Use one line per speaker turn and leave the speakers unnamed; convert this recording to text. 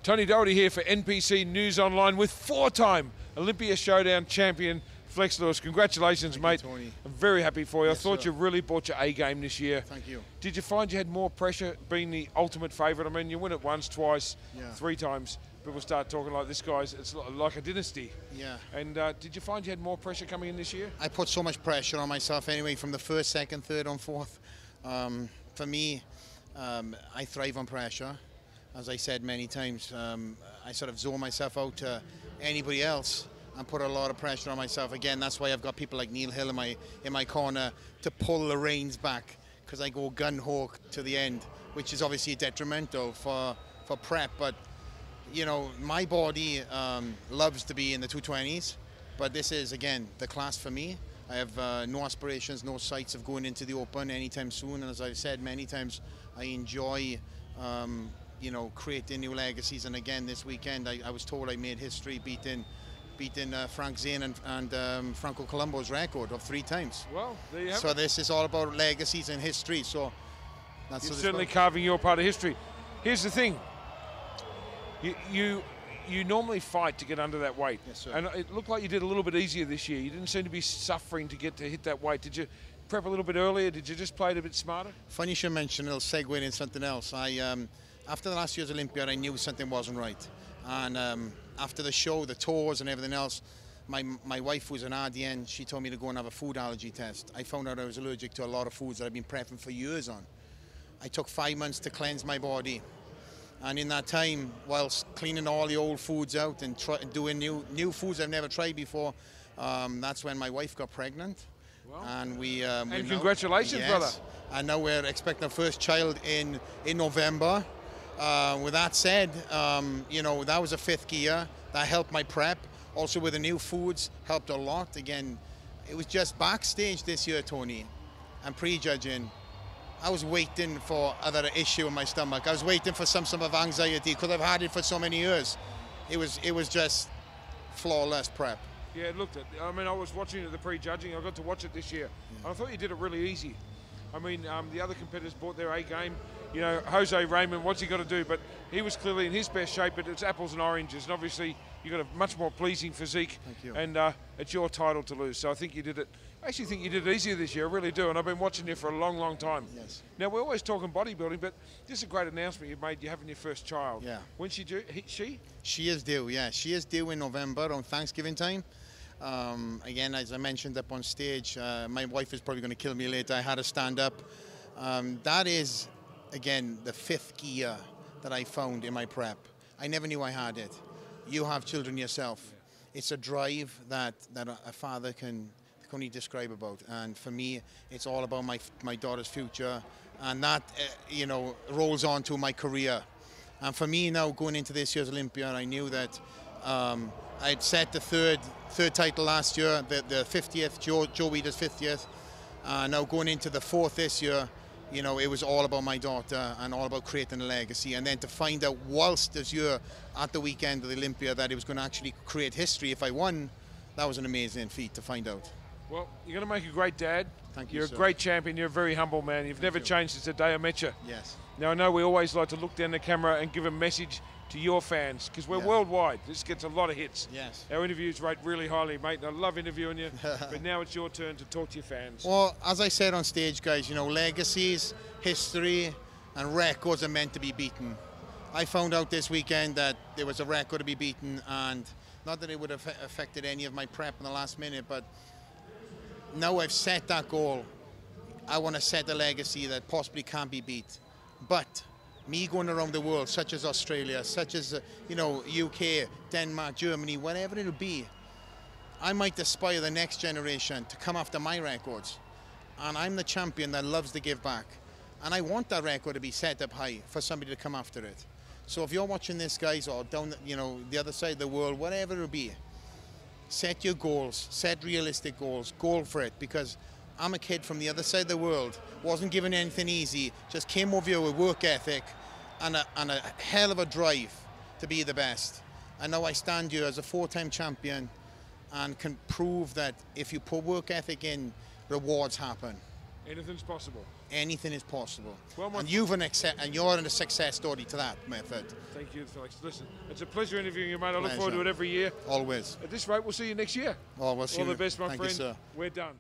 Tony Doherty here for NPC News Online with four-time Olympia Showdown champion Flex Lewis. Congratulations, mate.
Thank you, Tony.
I'm very happy for you.
Yes,
I thought
sir.
you really brought your A game this year.
Thank you.
Did you find you had more pressure being the ultimate favourite? I mean, you win it once, twice,
Yeah.
3 times. People start talking like this guy's, it's like a dynasty.
Yeah.
And did you find you had more pressure coming in this year?
I put so much pressure on myself anyway, from the first, second, third, and fourth. For me, I thrive on pressure. As I said many times, I sort of zone myself out to anybody else and put a lot of pressure on myself. Again, that's why I've got people like Neil Hill in my corner to pull the reins back, because I go gun-ho to the end, which is obviously detrimental for prep. But you know, my body loves to be in the 220s, but this is, again, the class for me. I have no aspirations, no sights of going into the Open anytime soon. And as I've said many times, I enjoy, you know, creating new legacies. And again, this weekend, I was told I made history beating Frank Zane and Franco Colombo's record of 3 times.
Well, there you have
So
it.
this is all about legacies and history. So that's
You're
what
certainly
it's
carving your part of history. Here's the thing. You normally fight to get under that weight.
Yes, sir.
And it looked like you did a little bit easier this year. You didn't seem to be suffering to hit that weight. Did you prep a little bit earlier? Did you just play it a bit smarter?
Funny you should mention, it'll segue into something else. After the last year's Olympiad, I knew something wasn't right. And after the show, the tours and everything else, my wife, who's an RDN, she told me to go and have a food allergy test. I found out I was allergic to a lot of foods that I've been prepping for years on. I took 5 months to cleanse my body. And in that time, whilst cleaning all the old foods out and doing new foods I've never tried before, that's when my wife got pregnant.
Well,
And
and congratulations,
yes,
brother.
And now we're expecting our first child in November. With that said, you know, that was a 5th gear. That helped my prep. Also with the new foods, helped a lot. Again, it was just backstage this year, Tony, and prejudging. I was waiting for another issue in my stomach. I was waiting for some sort of anxiety, because I've had it for so many years. It was just flawless prep.
Yeah, it looked it. I mean, I was watching it, the prejudging. I got to watch it this year. And I thought you did it really easy. I mean, the other competitors brought their A game. You know, Jose Raymond, what's he got to do? But he was clearly in his best shape, but it's apples and oranges. And obviously, you've got a much more pleasing physique.
Thank you.
And it's your title to lose. So I think you did it. I actually think you did it easier this year. I really do. And I've been watching you for a long, long time.
Yes.
Now, we're always talking bodybuilding, but this is a great announcement you've made. You're having your first child.
Yeah.
When's she due? She?
She is due, yeah. She is due in November on Thanksgiving time. Again, as I mentioned up on stage, my wife is probably going to kill me later. I had to stand up. That is, again, the 5th gear that I found in my prep. I never knew I had it. You have children yourself. It's a drive that a father can only describe about. And for me, it's all about my daughter's future. And that, you know, rolls on to my career. And for me now, going into this year's Olympiad, I knew that I'd set the third title last year, the 50th, Joe Weider's 50th. Now going into the 4th this year, you know, it was all about my daughter and all about creating a legacy. And then to find out whilst this year at the weekend of the Olympia that it was going to actually create history if I won, that was an amazing feat to find out.
Well, you're going to make a great dad.
Thank you,
You're
sir.
a great champion. You're a very humble man. You've never
you.
changed since the day I met you.
Yes.
Now, I know we always like to look down the camera and give a message to your fans, because we're
Yeah.
worldwide. This gets a lot of hits.
Yes.
Our interviews rate really highly, mate, and I love interviewing you. But now it's your turn to talk to your fans.
Well, as I said on stage, guys, you know, legacies, history, and records are meant to be beaten. I found out this weekend that there was a record to be beaten, and not that it would have affected any of my prep in the last minute, but now I've set that goal. I want to set a legacy that possibly can't be beat. But me going around the world, such as Australia, such as, you know, UK, Denmark, Germany, whatever it'll be, I might aspire the next generation to come after my records. And I'm the champion that loves to give back. And I want that record to be set up high for somebody to come after it. So if you're watching this, guys, or down, you know, the other side of the world, whatever it'll be, set your goals, set realistic goals, go for it, because I'm a kid from the other side of the world, wasn't given anything easy, just came over here with work ethic and a hell of a drive to be the best. And now I stand here as a 4-time champion and can prove that if you put work ethic in, rewards happen.
Anything's possible.
Anything is possible.
Well,
and you're in a success story to that method.
Thank you, Felix. Listen, it's a pleasure interviewing you, mate. I look forward to it every year.
Always.
At this rate, we'll see you next year.
Oh, we'll see
All
you.
the best, my
Thank
friend.
you, sir.
We're done.